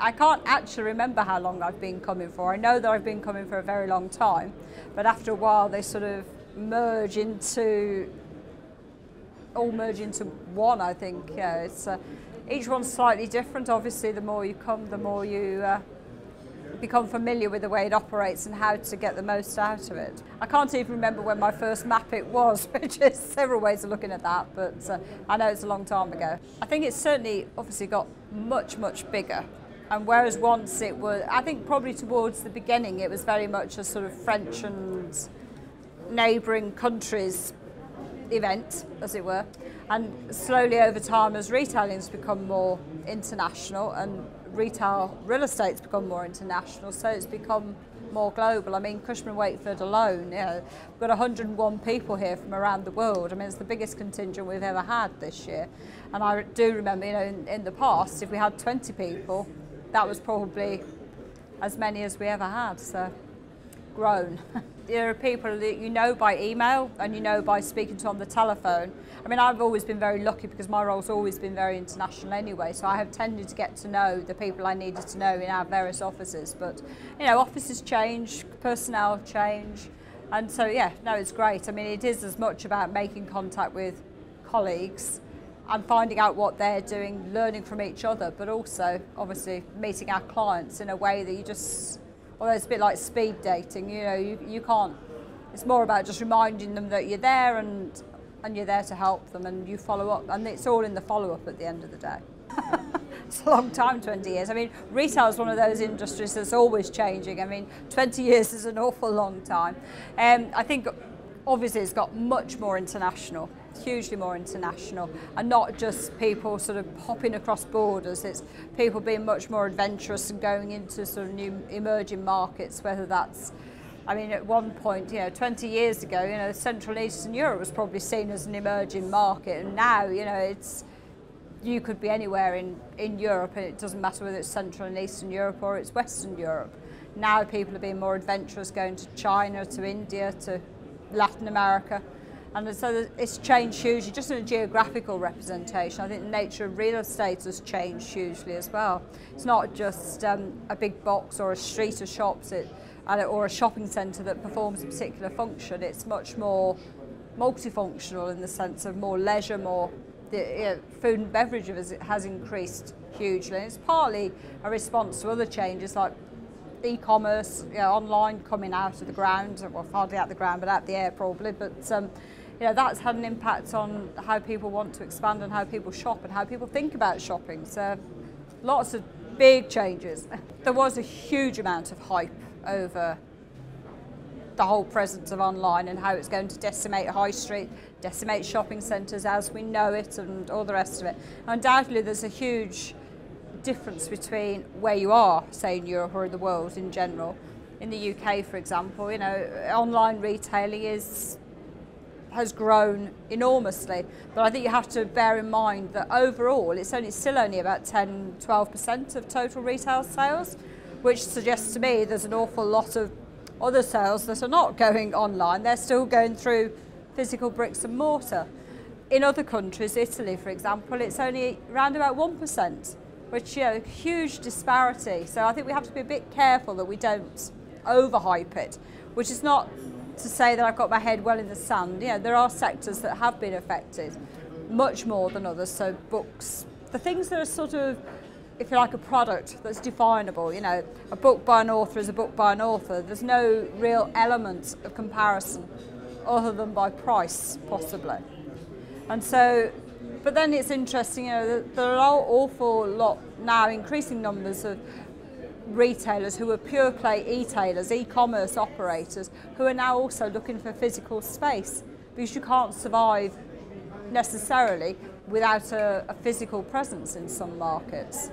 I can't actually remember how long I've been coming for. I know that I've been coming for a very long time, but after a while they sort of all merge into one, I think. Yeah, it's each one's slightly different. Obviously, the more you come, the more you become familiar with the way it operates and how to get the most out of it. I can't even remember when my first MAPIC was, which is several ways of looking at that, but I know it's a long time ago. I think it's certainly obviously got much, much bigger. And whereas once it was, I think probably towards the beginning, it was very much a sort of French and neighbouring countries event, as it were. And slowly over time, as retailing has become more international and retail real estate's become more international, so it's become more global. I mean, Cushman Wakefield alone, you know, we've got 101 people here from around the world. I mean, it's the biggest contingent we've ever had this year. And I do remember, you know, in the past, if we had 20 people, that was probably as many as we ever had, so grown. There are people that you know by email and you know by speaking to on the telephone. I mean, I've always been very lucky because my role's always been very international anyway, so I have tended to get to know the people I needed to know in our various offices. But, you know, offices change, personnel change, and so, yeah, no, it's great. I mean, it is as much about making contact with colleagues and finding out what they're doing, learning from each other, but also, obviously, meeting our clients in a way that you just, although it's a bit like speed dating, you know, you can't, it's more about just reminding them that you're there and you're there to help them and you follow up, and it's all in the follow-up at the end of the day. It's a long time, 20 years. I mean, retail is one of those industries that's always changing. I mean, 20 years is an awful long time. I think, obviously, it's got much more international, hugely more international, and not just people sort of popping across borders. It's people being much more adventurous and going into sort of new emerging markets, whether that's, I mean, at one point, you know, 20 years ago, you know, Central and Eastern Europe was probably seen as an emerging market, and now, you know, it's, you could be anywhere in Europe, and it doesn't matter whether it's Central and Eastern Europe or it's Western Europe. Now people are being more adventurous, going to China, to India, to Latin America. And so it's changed hugely, just in a geographical representation. I think the nature of real estate has changed hugely as well. It's not just a big box or a street of shops or a shopping centre that performs a particular function. It's much more multifunctional in the sense of more leisure, more food and beverage has increased hugely. And it's partly a response to other changes like e-commerce, you know, online coming out of the ground, well, hardly out the ground, but out the air probably. But you know, that's had an impact on how people want to expand and how people shop and how people think about shopping. So lots of big changes. There was a huge amount of hype over the whole presence of online and how it's going to decimate high street, decimate shopping centres as we know it, and all the rest of it. Undoubtedly, there's a huge difference between where you are, say in Europe or in the world in general. In the UK, for example, you know, online retailing has grown enormously, but I think you have to bear in mind that overall it's still only about 10–12% of total retail sales, which suggests to me there's an awful lot of other sales that are not going online. They're still going through physical bricks and mortar. In other countries, Italy for example, it's only around about 1%, which, you know, huge disparity. So I think we have to be a bit careful that we don't overhype it, which is not to say that I've got my head well in the sand. You know, there are sectors that have been affected much more than others. So books, the things that are sort of, if you like, a product that's definable, you know, a book by an author is a book by an author. There's no real element of comparison other than by price, possibly. And so, but then it's interesting, you know, there are an awful lot now, increasing numbers of retailers who are pure play e-tailers, e-commerce operators, who are now also looking for physical space, because you can't survive necessarily without a physical presence in some markets.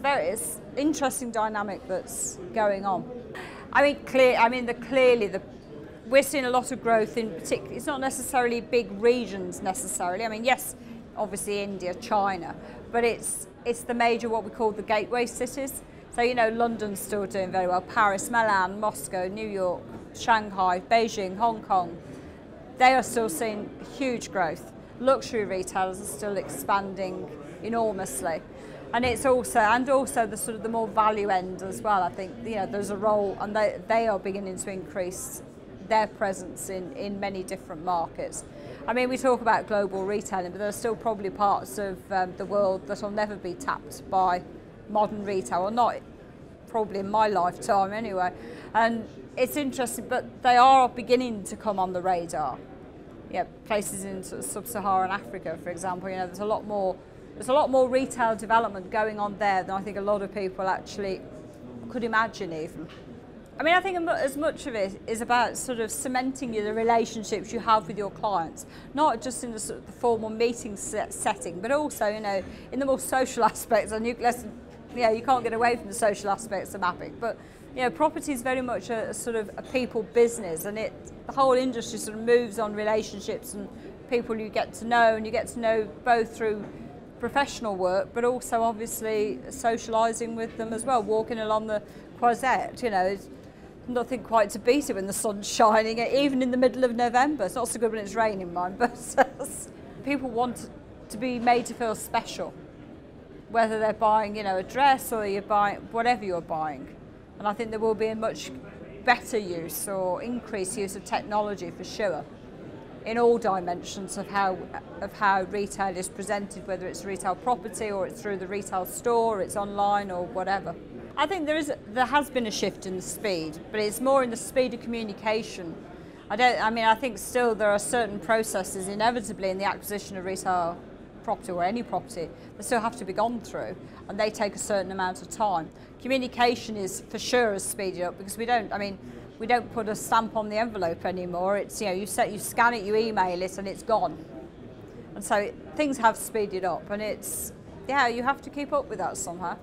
It's an interesting dynamic that's going on. I mean, clearly we're seeing a lot of growth in particular. It's not necessarily big regions necessarily. I mean, yes, obviously India, China, but it's the major, what we call the gateway cities. So, you know, London's still doing very well. Paris, Milan, Moscow, New York, Shanghai, Beijing, Hong Kong, they are still seeing huge growth. Luxury retailers are still expanding enormously. And it's also the sort of the more value end as well. I think, you know, there's a role, and they are beginning to increase their presence in many different markets. I mean, we talk about global retailing, but there are still probably parts of the world that will never be tapped by modern retail, or not probably in my lifetime anyway. And it's interesting, but they are beginning to come on the radar. Yeah, places in sort of sub-Saharan Africa, for example, you know, there's a lot more retail development going on there than I think a lot of people actually could imagine even. I mean, I think as much of it is about sort of cementing the relationships you have with your clients, not just in the sort of the formal meeting setting, but also, you know, in the more social aspects. And you can't get away from the social aspects of MAPIC, but you know, property is very much a sort of a people business, and the whole industry sort of moves on relationships and people you get to know, and you get to know both through professional work, but also obviously socialising with them as well, walking along the Croisette, you know, there's nothing quite to beat it when the sun's shining, even in the middle of November. It's not so good when it's raining, mind, but people want to be made to feel special, whether they're buying, you know, a dress or you're buying whatever you're buying. And I think there will be a much better use or increased use of technology for sure in all dimensions of how retail is presented, whether it's retail property or it's through the retail store, it's online or whatever. I think there has been a shift in the speed, but it's more in the speed of communication. I think still there are certain processes inevitably in the acquisition of retail property or any property that still have to be gone through, and they take a certain amount of time. Communication is for sure has speeded up, because we don't put a stamp on the envelope anymore. It's, you know, you scan it, you email it, and it's gone. And so things have speeded up, and you have to keep up with that somehow.